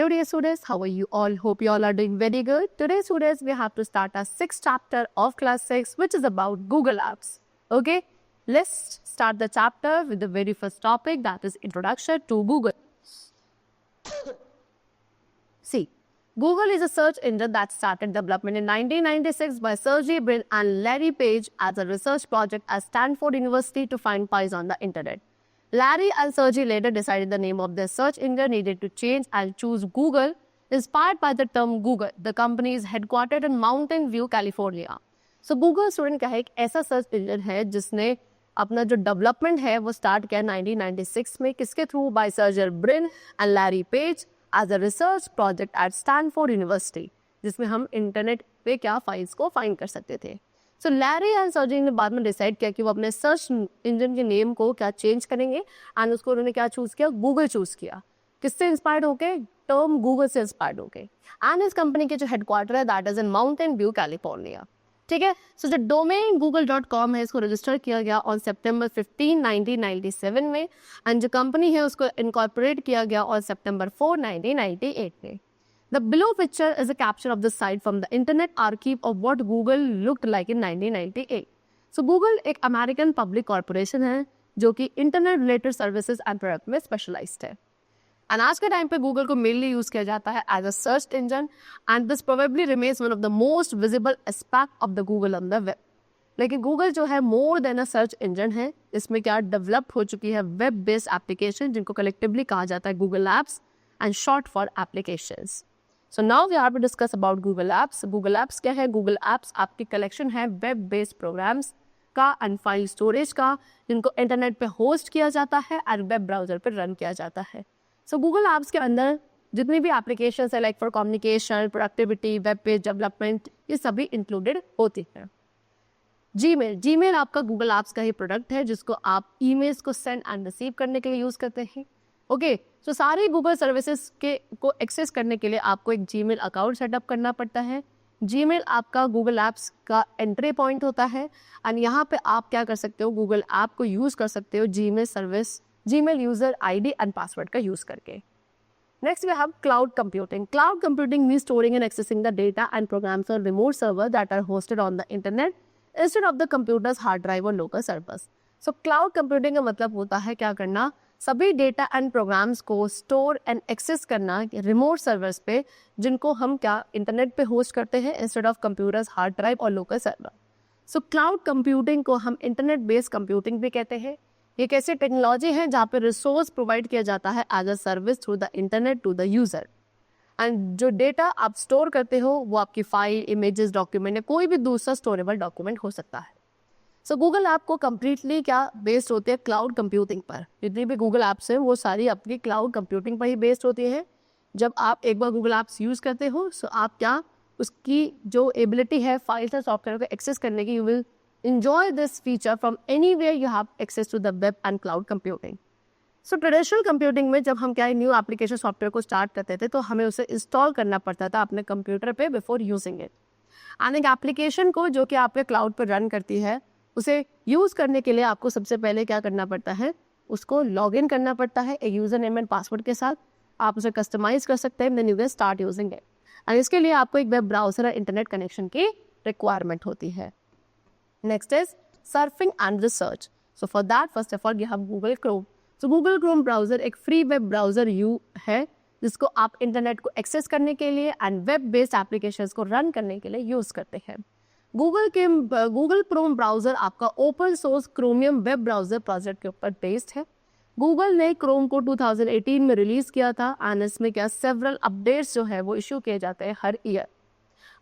Hello dear students, how are you all? Hope you all are doing very good. Today students, we have to start our 6th chapter of class 6, which is about Google Apps. Okay, let's start the chapter with the very first topic, that is introduction to Google. See, Google is a search engine that started development in 1996 by Sergey Brin and Larry Page as a research project at Stanford University to find pies on the internet. Larry and Sergey later decided the name of their search engine needed to change and choose Google, inspired by the term Google. The company is headquartered in Mountain View, California. So Google student क्या है, एक ऐसा search engine है जिसने अपना जो development है वो स्टार्ट किया 1996 में, किसके through? By Sergey Brin and Larry Page as a research project at Stanford university, जिसमें हम इंटरनेट पे क्या फाइल्स को फाइंड कर सकते थे. सो लैरी एंड सर्जी ने बाद में डिसाइड किया कि वो अपने सर्च इंजन के नेम को क्या चेंज करेंगे एंड उसको उन्होंने क्या चूज किया? गूगल चूज किया. किससे इंस्पायर्ड होके? टर्म गूगल से इंस्पायर्ड होके. एंड इस कंपनी के जो हेडक्वार्टर है that is in mountain view, California. ठीक है. सो जो डोमेन google.com है इसको रजिस्टर किया गया ऑन सितंबर 15, 1997 में एंड जो कंपनी है उसको इनकॉर्पोरेट किया गया ऑन सितंबर 4, 1998 में. The below picture is a capture of the site from the Internet Archive of what Google looked like in 1998. So Google एक अमेरिकन पब्लिक कॉर्पोरेशन है जो कि internet related services and product में specialised है. And आज के time पे Google को मेनली यूज किया जाता है as a search engine and this probably remains one of the most visible aspect of the Google on the web. लेकिन गूगल जो है more than a search engine है. इसमें क्या डेवलप हो चुकी है वेब बेस्ड एप्लीकेशन जिनको कलेक्टिवली कहा जाता है Google apps and short for applications. So now we have to discuss about Google Apps. Google Apps क्या है? Google Apps आपकी कलेक्शन है वेब बेस्ड प्रोग्राम्स का एंड फाइल स्टोरेज का जिनको इंटरनेट पे होस्ट किया जाता है एंड वेब ब्राउजर पे रन किया जाता है. सो गूगल एप्स के अंदर जितनी भी एप्लीकेशंस है like for communication, productivity, web page development, ये सभी इंक्लूडेड होती हैं. जीमेल आपका गूगल एप्स का ही प्रोडक्ट है जिसको आप ईमेल्स को सेंड एंड रिसीव करने के लिए यूज करते हैं. ओके, सो सारे गूगल सर्विसेज के को एक्सेस करने के लिए आपको एक जीमेल अकाउंट सेटअप करना पड़ता है. जीमेल आपका गूगल एप्स का एंट्री पॉइंट होता है एंड यहाँ पे आप क्या कर सकते हो? गूगल ऐप को यूज कर सकते हो Gmail service, Gmail user ID and password का यूज करके. Next we have cloud computing. Cloud computing means storing and accessing the data and programs on remote server that are hosted on the internet instead of the computers hard drive और local servers. So cloud computing का मतलब होता है क्या करना? सभी data and programs को store and access करना रिमोट सर्वर्स पे जिनको हम क्या इंटरनेट पे होस्ट करते हैं instead of computers hard drive और local server. So cloud computing को हम इंटरनेट बेस्ड कंप्यूटिंग भी कहते हैं. ये कैसी टेक्नोलॉजी है जहाँ पे रिसोर्स प्रोवाइड किया जाता है as a service through the internet to the user and जो डेटा आप स्टोर करते हो वो आपकी फाइल, इमेजेस, डॉक्यूमेंट या कोई भी दूसरा स्टोरेबल डॉक्यूमेंट हो सकता है. सो गूगल ऐप को कम्प्लीटली क्या बेस्ड होती है? क्लाउड कंप्यूटिंग पर. जितनी भी गूगल ऐप्स हैं वो सारी अपनी क्लाउड कंप्यूटिंग पर ही बेस्ड होती है. जब आप एक बार गूगल ऐप्स यूज़ करते हो सो आप क्या उसकी जो एबिलिटी है फाइल्स और सॉफ्टवेयर को एक्सेस करने की, you will enjoy this feature from anywhere you have access to the web and cloud computing. So traditional computing में जब हम क्या न्यू एप्लीकेशन सॉफ्टवेयर को स्टार्ट करते थे तो हमें उसे इंस्टॉल करना पड़ता था अपने कंप्यूटर पे बिफोर यूजिंग इट. एंड एक एप्लीकेशन को जो कि आपके क्लाउड पर रन करती है उसे यूज़ करने के लिए आपको सबसे पहले क्या करना पड़ता है? उसको लॉग इन करना पड़ता है एक यूज़र नेम एंड पासवर्ड के साथ. आप उसे कस्टमाइज कर सकते हैं, then you can start using it. And इसके लिए आपको एक वेब ब्राउजर और इंटरनेट कनेक्शन की रिक्वायरमेंट होती है. Next is surfing and research. So for that, first of all, you have Google Chrome. So Google Chrome browser एक free web browser है जिसको आप इंटरनेट को एक्सेस करने के लिए एंड वेब बेस्ड एप्लीकेशंस को रन करने के लिए यूज करते हैं. गूगल क्रोम ब्राउजर आपका open source chromium web browser project के ऊपर बेस्ड है. गूगल ने क्रोम को 2018 में रिलीज किया था एंड इसमें क्या सेवरल अपडेट्स जो है वो इशू किए जाते हैं हर ईयर.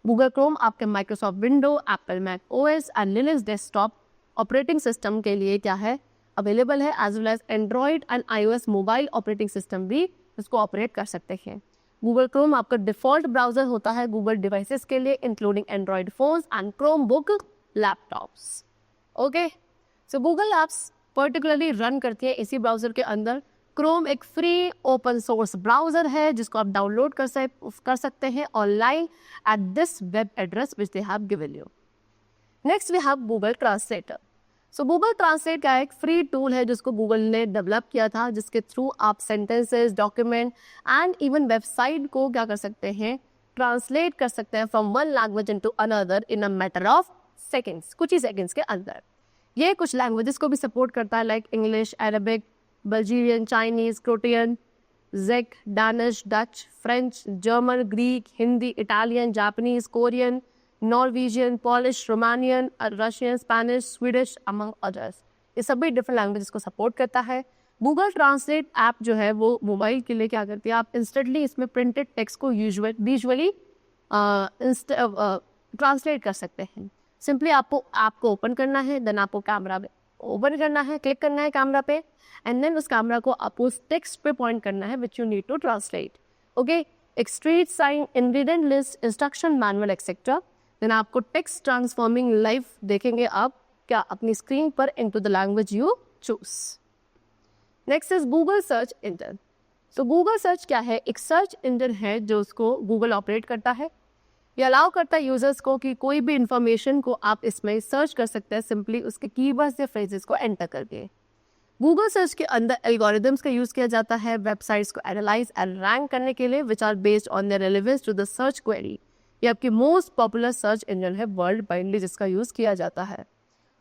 गूगल क्रोम आपके Microsoft window, Apple Mac OS and Linux desktop operating system के लिए क्या है अवेलेबल है, as well as Android and iOS mobile operating system भी इसको ऑपरेट कर सकते हैं. गूगल क्रोम आपका डिफॉल्ट ब्राउजर होता है गूगल डिवाइसेस के लिए including Android phones and Chromebook laptops. Okay, so Google apps particularly run करती है इसी ब्राउजर के अंदर. क्रोम एक फ्री ओपन सोर्स ब्राउजर है जिसको आप डाउनलोड कर सकते हैं online at this web address which they have given you. Next we have Google translator. So Google translate का एक फ्री टूल है जिसको गूगल ने डेवलप किया था, जिसके थ्रू आप sentences, document and even website को क्या कर सकते हैं, ट्रांसलेट कर सकते हैं from one language into another in a matter of seconds, कुछ ही सेकेंड्स के अंदर। ये कुछ लैंग्वेजेस को भी सपोर्ट करता है, like English, Arabic, Bulgarian, Chinese, Croatian, जेक, Danish, Dutch, French, German, Greek, Hindi, Italian, Japanese, Korean, Norwegian, Polish, Romanian, Russian, Spanish, Swedish among others. ये सभी डिफरेंट लैंग्वेजेस को सपोर्ट करता है। गूगल ट्रांसलेट ऐप जो है वो मोबाइल के लिए क्या करती है, आप इंस्टेंटली इसमें प्रिंटेड टेक्स्ट को विजुअली ट्रांसलेट कर सकते हैं। सिंपली आपको ओपन करना है, देन आपको कैमरा में ओपन करना है, क्लिक करना है कैमरा पे, एंड देन उस कैमरा को आपको उस टेक्स्ट पे पॉइंट करना है which you need to translate. Okay, एक street sign, ingredient list, instruction manual etcetera. Then आपको टेक्स्ट ट्रांसफॉर्मिंग लाइव देखेंगे आप क्या अपनी स्क्रीन पर into the language you choose. Next is Google search engine. तो गूगल सर्च क्या है, एक सर्च इंजन है जो उसको गूगल ऑपरेट करता है। ये अलाउ करता है यूजर्स को कि कोई भी इंफॉर्मेशन को आप इसमें सर्च कर सकते हैं सिंपली उसके कीवर्ड्स या फ्रेजेस को एंटर करके। गूगल सर्च के अंदर एल्गोरिदम्स का यूज किया जाता है वेबसाइट्स को एनालाइज एंड रैंक करने के लिए, which are based on the relevance to the search query. ये आपकी मोस्ट पॉपुलर सर्च इंजन है वर्ल्ड वाइडली जिसका यूज किया जाता है।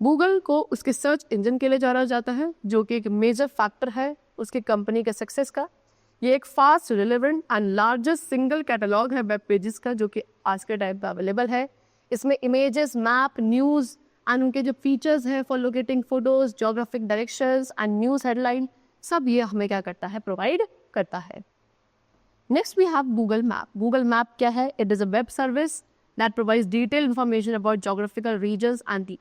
गूगल को उसके सर्च इंजन के लिए जाना जाता है, जो कि एक मेजर फैक्टर है उसकी कंपनी के सक्सेस का। ये एक fast, relevant and largest single catalogue है वेब पेजेस का, जो कि आज के टाइम पे अवेलेबल है। इसमें इमेजेस, मैप, न्यूज़ एंड उनके जो फीचर्स हैं for locating photos, geographic directions and news headline, सब ये हमें क्या करता है, प्रोवाइड करता है। Next we have Google map. Google map क्या है, it is a web service that provides detailed information about geographical regions and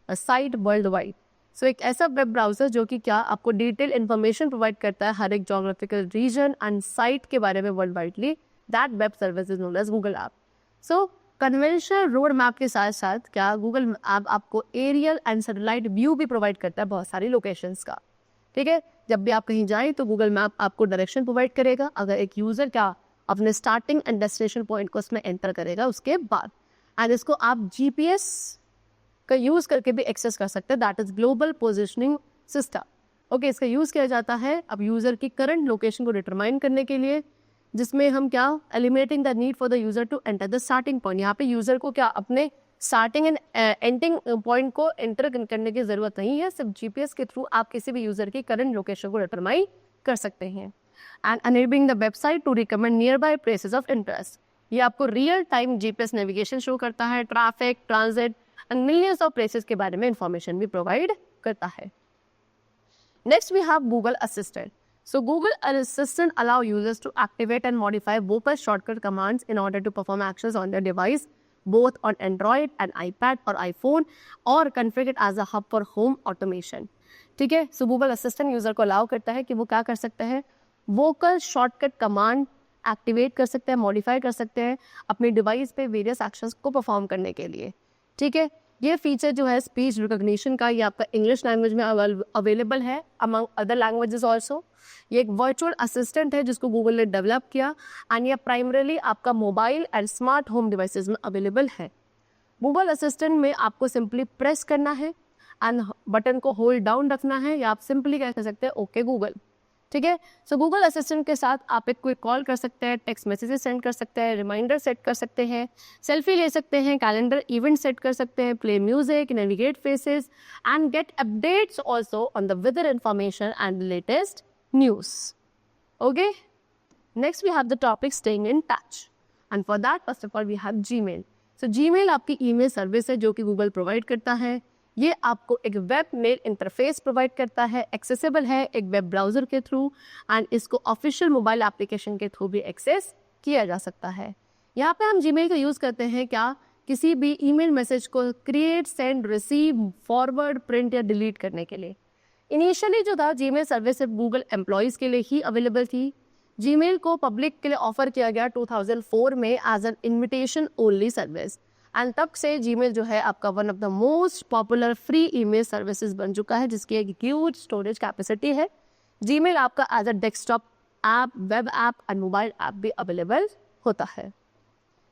a site world wide. So एक ऐसा वेब ब्राउजर जो कि क्या आपको डिटेल इन्फॉर्मेशन प्रोवाइड करता है हर एक जोग्राफिकल रीजन एंड साइट के बारे में world widely, that web service is known as Google app. So conventional road map के साथ साथ क्या गूगल ऐप आपको एरियल एंड सैटेलाइट व्यू भी प्रोवाइड करता है बहुत सारी लोकेशंस का। ठीक है, जब भी आप कहीं जाएं तो गूगल मैप आपको डायरेक्शन प्रोवाइड करेगा अगर एक यूजर क्या अपने स्टार्टिंग एंड डेस्टिनेशन पॉइंट को उसमें एंटर करेगा उसके बाद, एंड इसको आप जीपीएस का यूज करके भी एक्सेस कर सकते हैं, that is global positioning system. Okay, इसका यूज किया जाता है अब यूजर की करंट लोकेशन को डिटरमाइन करने के लिए, जिसमें हम क्या eliminating the need for the user to enter the starting point. यहाँ पे यूजर को क्या अपने स्टार्टिंग एंड एंडिंग पॉइंट को एंटर करने की जरूरत नहीं है, सिर्फ जीपीएस के थ्रू आप किसी भी यूजर की करंट लोकेशन को डिटरमाइन कर सकते हैं। And enabling the website to recommend nearby places of interest. ये आपको real time GPS navigation show करता है, traffic, transit and millions of places के बारे में इंफॉर्मेशन भी प्रोवाइड करता है। Next we have Google assistant. So Google Assistant allow users to activate and modify vocal shortcut commands in order to perform actions on their device, both on Android and iPad or iPhone, or configure it as a hub for home automation. ठीक है, so Google Assistant user को allow करता है कि वो क्या कर सकते हैं, वोकल शॉर्टकट कमांड एक्टिवेट कर सकते हैं, मॉडिफाई कर सकते हैं अपने डिवाइस पे वेरियस एक्शंस को परफॉर्म करने के लिए। ठीक है, ये फीचर जो है स्पीच रिकॉग्निशन का, ये आपका इंग्लिश लैंग्वेज में अवेलेबल है अमंग अदर लैंग्वेजेस ऑल्सो। ये एक वर्चुअल असिस्टेंट है जिसको गूगल ने डेवलप किया, एंड ये प्राइमरीली आपका mobile and smart home devices में अवेलेबल है। गूगल असिस्टेंट में आपको सिंपली प्रेस करना है एंड बटन को होल्ड डाउन रखना है, या आप सिंपली क्या कर सकते हैं, ओके गूगल। ठीक है, सो गूगल असिस्टेंट के साथ आप एक क्विक कॉल कर सकते हैं, टेक्स्ट मैसेजेस सेंड कर सकते हैं, रिमाइंडर सेट कर सकते हैं, सेल्फी ले सकते हैं, कैलेंडर इवेंट सेट कर सकते हैं, play music, navigate faces and get updates also on the weather information and latest news. Okay, next we have the topic staying in touch, and for that first of all we have Gmail. So Gmail आपकी email service है जो कि Google provide करता है। ये आपको एक web mail interface provide करता है, एक्सेसिबल है एक वेब ब्राउजर के थ्रू, एंड इसको ऑफिशियल मोबाइल एप्लीकेशन के थ्रू भी एक्सेस किया जा सकता है। यहाँ पे हम जीमेल का यूज़ करते हैं क्या, किसी भी ईमेल मैसेज को create, send, receive, forward, print या डिलीट करने के लिए। इनिशियली जो था जीमेल सर्विस सिर्फ गूगल एम्प्लॉयज़ के लिए ही अवेलेबल थी। जीमेल को पब्लिक के लिए ऑफर किया गया 2004 में as an invitation only service, and तब से जीमेल जो है आपका one of the most popular free email services बन चुका है, जिसकी एक ह्यूज स्टोरेज कैपेसिटी है। जीमेल आपका as a desktop app, web app and mobile app भी अवेलेबल होता है।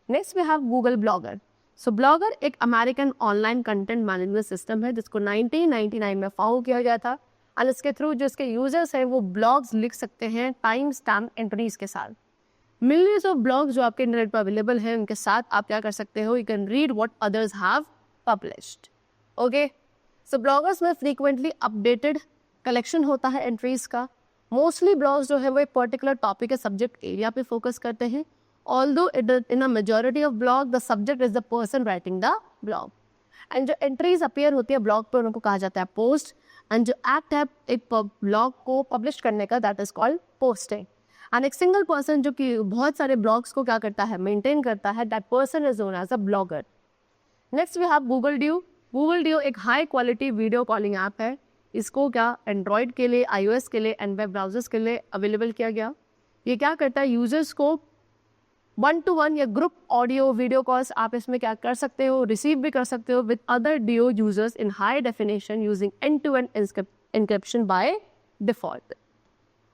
Next we have Google Blogger. So Blogger एक American online content management system है जिसको 1999 में फाउंड किया गया था और इसके थ्रू जो इसके यूजर्स हैं वो ब्लॉग्स लिख सकते हैं टाइम स्टैम्प एंट्रीज के साथ। मिलियंस ऑफ ब्लॉग्स जो आपके इंटरनेट पर अवेलेबल हैं उनके साथ आप क्या कर सकते हो, you can read what others have published. Okay, so bloggers में फ्रीक्वेंटली अपडेटेड कलेक्शन होता है एंट्रीज का। मोस्टली ब्लॉग्स जो है वो एक पर्टिकुलर टॉपिक या सब्जेक्ट एरिया पे फोकस करते हैं। Although in a majority of blog the subject is the person writing the blog, and जो एंट्रीज अपीयर होती है ब्लॉग पे उनको कहा जाता है पोस्ट, एंड जो एक्ट है एक ब्लॉग को पब्लिश करने का that is called posting. And एक सिंगल पर्सन जो कि बहुत सारे ब्लॉग्स को क्या करता है, मेंटेन करता है, that person is known as a blogger. Next we have Google Duo. Google Duo एक high quality video calling app है। इसको क्या एंड्रॉयड के लिए, iOS के लिए एंड वेब ब्राउजर्स के लिए अवेलेबल किया गया। ये क्या करता है, यूजर्स को 1-to-1 या ग्रुप ऑडियो वीडियो कॉल्स आप इसमें क्या कर सकते हो, रिसीव भी कर सकते हो with other Duo users in high definition using end-to-end encryption by default.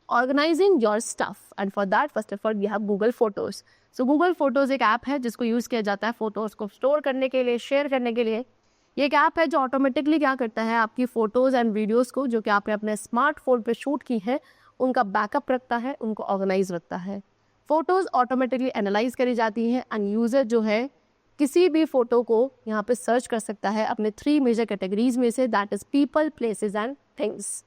Organising your stuff, and for that first of all we have Google photos. So Google photos एक ऐप है जिसको यूज किया जाता है फोटोज को store करने के लिए, शेयर करने के लिए। ये एक ऐप है जो ऑटोमेटिकली क्या करता है, आपकी फोटोज एंड वीडियोस को जो कि आपने अपने स्मार्टफोन पे शूट की है उनका बैकअप रखता है, उनको ऑर्गेनाइज रखता है। फोटोज ऑटोमेटिकली एनालाइज करी जाती हैं एंड यूजर जो है किसी भी फोटो को यहाँ पे सर्च कर सकता है अपने 3 मेजर कैटेगरीज में से, that is people, places and things.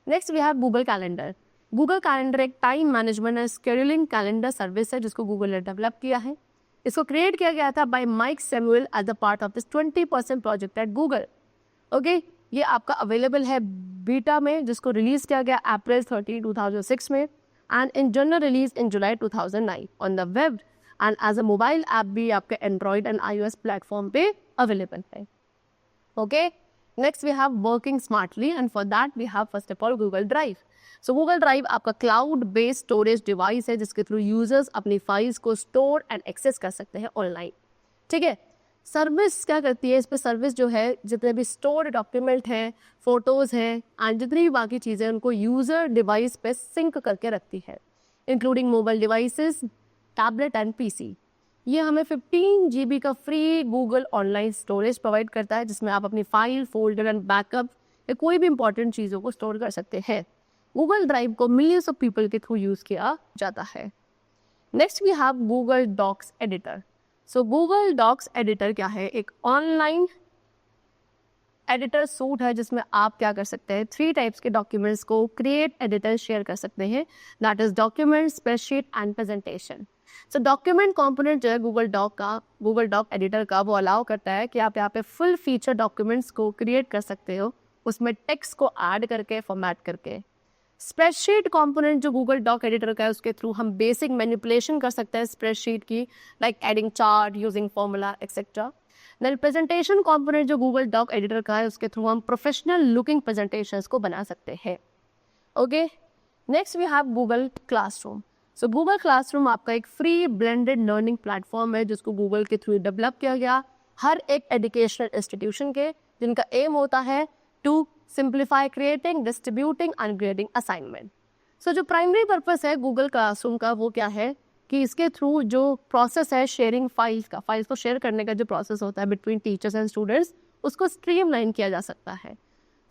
Next we have Google Calendar. Google Calendar एक time management and scheduling calendar service है जिसको गूगल ने डेवलप किया है। इसको क्रिएट किया गया था by Mike Samuel as a part of this 20% project at Google. Okay, ये आपका अवेलेबल है बीटा में जिसको रिलीज किया गया अप्रैल 30, 2006 में, and in general release in July 2009 on the web, and as a mobile app भी आपके एंड्रॉयड एंड iOS प्लेटफॉर्म पे अवेलेबल है। Okay, next we have working smartly, and for that we have first of all Google drive. So Google drive आपका cloud based storage device है जिसके through users अपनी files को store and access कर सकते हैं ऑनलाइन। ठीक है, सर्विस क्या करती है, इस पर सर्विस जो है जितने भी स्टोर्ड डॉक्यूमेंट हैं, फोटोज़ हैं एंड जितनी भी बाकी चीज़ें उनको यूज़र डिवाइस पे सिंक करके रखती है, including mobile devices, tablet and PC. ये हमें 15 GB का free Google online storage provide करता है जिसमें आप अपनी फाइल, फोल्डर एंड बैकअप या कोई भी इंपॉर्टेंट चीज़ों को स्टोर कर सकते हैं। गूगल ड्राइव को मिलियंस ऑफ पीपल के थ्रू यूज़ किया जाता है। Next we have Google docs editor. So Google docs editor क्या है, एक ऑनलाइन एडिटर सूट है जिसमें आप क्या कर सकते हैं, 3 टाइप्स के डॉक्यूमेंट्स को क्रिएट, एडिटर, शेयर कर सकते हैं, that is document, spreadsheet and presentation. So document component जो है गूगल डॉक एडिटर का, वो अलाउ करता है कि आप यहाँ पे फुल फीचर डॉक्यूमेंट्स को क्रिएट कर सकते हो, उसमें टेक्स्ट को ऐड करके, फॉर्मेट करके। स्प्रेडशीट कंपोनेंट जो गूगल डॉक एडिटर का है उसके थ्रू हम बेसिक मैनिपुलेशन कर सकते हैं स्प्रेडशीट की, like adding chart, using formula etcetera. Then presentation component जो गूगल डॉक एडिटर का है उसके थ्रू हम प्रोफेशनल लुकिंग प्रेजेंटेशंस को बना सकते हैं। Okay, next we have Google classroom. So Google classroom आपका एक फ्री ब्लेंडेड लर्निंग प्लेटफॉर्म है जिसको गूगल के थ्रू डेवलप किया गया हर एक एजुकेशनल इंस्टीट्यूशन के, जिनका एम होता है to simplify creating, distributing and grading assignment. So जो प्राइमरी पर्पस है गूगल क्लासरूम का वो क्या है कि इसके थ्रू जो प्रोसेस है शेयरिंग फाइल्स का, फाइल्स को शेयर करने का जो प्रोसेस होता है बिटवीन टीचर्स एंड स्टूडेंट्स, उसको स्ट्रीमलाइन किया जा सकता है।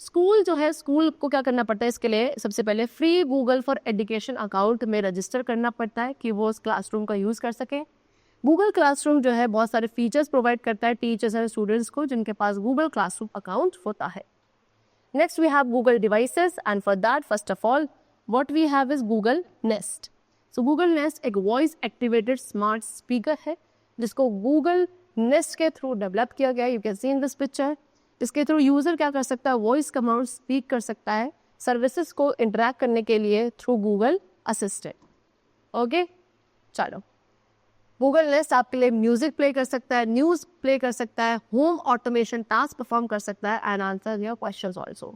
स्कूल जो है, स्कूल को क्या करना पड़ता है, इसके लिए सबसे पहले free Google for education account में रजिस्टर करना पड़ता है कि वो उस क्लासरूम का यूज़ कर सके। गूगल क्लासरूम जो है बहुत सारे फीचर्स प्रोवाइड करता है टीचर्स एंड स्टूडेंट्स को जिनके पास गूगल क्लासरूम अकाउंट होता है। Next we have Google devices, and for that first of all what we have is Google Nest. So Google Nest एक voice activated smart speaker है जिसको Google Nest के through develop किया गया है। You can see in this picture. इसके through user क्या कर सकता है, वॉइस कमांड स्पीक कर सकता है सर्विसेज को इंटरैक्ट करने के लिए थ्रू गूगल असिस्टेंट। ओके, चलो, गूगल नेस्ट आपके लिए म्यूजिक प्ले कर सकता है, न्यूज़ प्ले कर सकता है, होम ऑटोमेशन टास्क परफॉर्म कर सकता है and answer your questions also.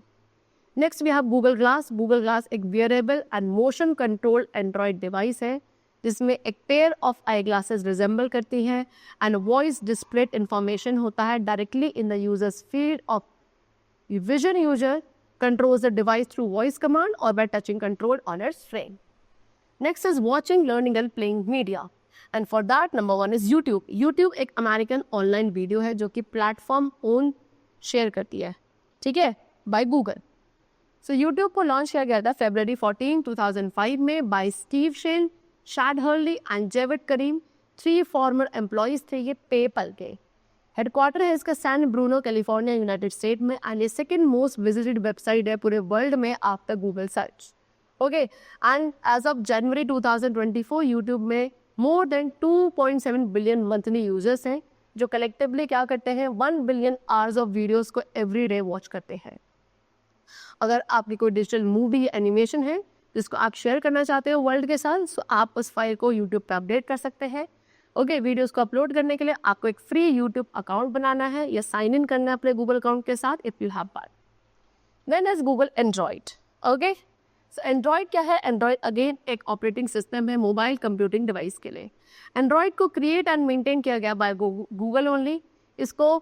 Next we have Google Glass. Google Glass एक wearable and motion controlled Android device है जिसमें एक pair of eye glasses resemble करती हैं एंड वॉइस डिस्प्लेड इंफॉर्मेशन होता है directly in the users field of vision. User controls the device through voice command और by touching control on its frame. Next is watching, learning and playing media, and for that number 1 is YouTube. YouTube एक American online video है जो कि platform own share करती है, ठीक है, by Google. So YouTube को लॉन्च किया गया था February 14, 2005 में by Steve Chen, Chad Hurley and Jawed Karim. 3 former employees थे ये पेपल के. हेडक्वार्टर है इसका San Bruno California, United State में. एंड ये सेकेंड मोस्ट विजिटेड वेबसाइट है पूरे वर्ल्ड में after Google search. Okay, and as of January 2024 YouTube में more than 2.7 billion monthly users हैं जो कलेक्टिवली क्या करते हैं 1 बिलियन आवर्स ऑफ वीडियोस को एवरी डे वॉच करते हैं. अगर आपकी कोई डिजिटल मूवी या एनिमेशन है जिसको आप शेयर करना चाहते हो वर्ल्ड के साथ, तो आप उस फाइल को यूट्यूब पे अपडेट कर सकते हैं. ओके, वीडियोस को अपलोड करने के लिए आपको एक फ्री यूट्यूब अकाउंट बनाना है या साइन इन करना है अपने गूगल अकाउंट के साथ if you have that. Then is Google Android. Okay, so Android क्या है? एंड्रॉइड अगेन एक ऑपरेटिंग सिस्टम है मोबाइल कंप्यूटिंग डिवाइस के लिए. एंड्रॉइड को क्रिएट एंड मेंटेन किया गया बाय गूगल ओनली. इसको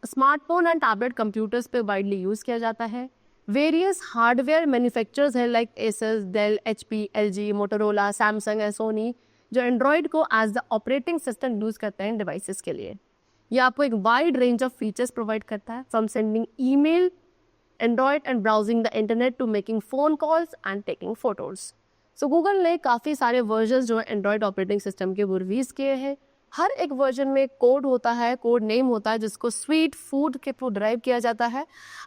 स्मार्टफोन एंड टैबलेट कंप्यूटर्स पे वाइडली यूज किया जाता है. वेरियस हार्डवेयर मैन्युफैक्चरर्स है like Asus, Dell, HP, LG, Motorola, Samsung and Sony जो एंड्रॉइड को as the operating system use करते हैं डिवाइसेस के लिए. ये आपको एक wide range of features provide करता है from sending email, Android and browsing the internet to making phone calls and taking photos. So Google ने काफ़ी सारे वर्जन जो है एंड्रॉइड ऑपरेटिंग सिस्टम के वो रिलीज किए हैं. हर एक वर्जन में कोड होता है, कोड नेम होता है जिसको स्वीट फूड के थ्रू ड्राइव किया जाता है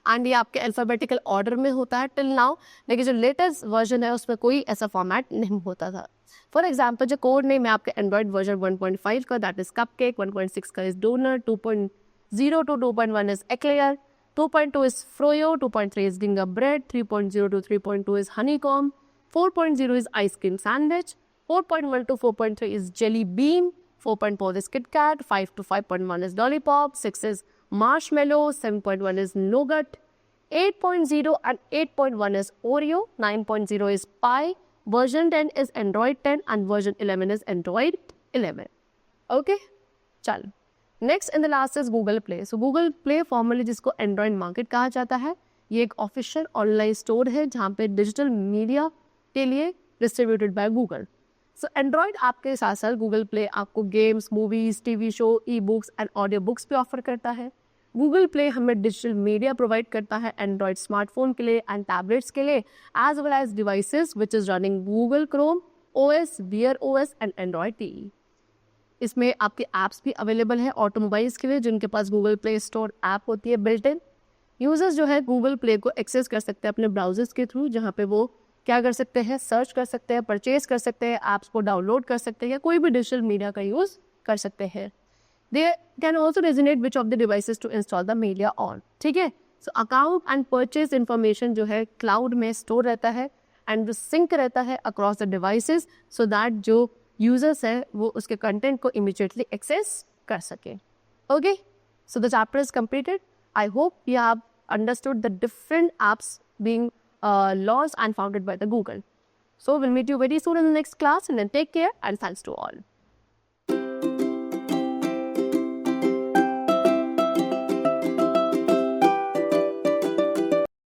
एंड ये आपके अल्फ़ाबेटिकल ऑर्डर में होता है टिल नाउ. लेकिन जो लेटेस्ट वर्जन है उसमें कोई ऐसा फॉर्मेट नहीं होता था. फॉर एग्जाम्पल जो कोड नेम है आपके एंड्रॉइड वर्जन 1.5 का दैट इज कपकेक, 1.6 का is donor, 2.0 to 2.1 is eclair, 2.2 is Froyo, 2.3 is Gingerbread, 3.0 to 3.2 is Honeycomb, 4.0 is Ice Cream Sandwich, 4.1 to 4.3 is Jelly Bean, 4.4 is Kit Kat, 5 to 5.1 is Lollipop, 6 is Marshmallow, 7.1 is Nougat, 8.0 and 8.1 is Oreo, 9.0 is Pie, version 10 is Android 10 and version 11 is Android 11. Okay, चलो. Next in the last is Google play. So Google play formally जिसको Android market कहा जाता है, ये एक official online store है जहाँ पे डिजिटल मीडिया के लिए distributed by Google. So Android आपके साथ साथ गूगल प्ले आपको games, movies, TV show, e-books and audio books भी ऑफर करता है. गूगल प्ले हमें डिजिटल मीडिया प्रोवाइड करता है एंड्रॉइड स्मार्टफोन के लिए एंड टैबलेट्स के लिए as well as devices which is running Google Chrome OS, Wear OS and Android TE. इसमें आपके ऐप्स भी अवेलेबल है ऑटोमोबाइल्स के लिए जिनके पास गूगल प्ले स्टोर ऐप होती है बिल्ट इन. यूजर्स जो है गूगल प्ले को एक्सेस कर सकते हैं अपने ब्राउजर्स के थ्रू जहाँ पे वो क्या कर सकते हैं, सर्च कर सकते हैं, परचेज कर सकते हैं, ऐप्स को डाउनलोड कर सकते हैं या कोई भी डिजिटल मीडिया का यूज़ कर सकते हैं. They can also resonate which of the devices to install the media on. ठीक है, so account and purchase information जो है क्लाउड में स्टोर रहता है एंड सिंक रहता है across the devices so that जो यूजर्स है वो उसके कंटेंट को इमीडिएटली एक्सेस कर सके. Okay, so the chapter is completed. I hope you have understood the different apps being launched and founded by the Google. So we'll meet you very soon in the next class and then take care and thanks to all.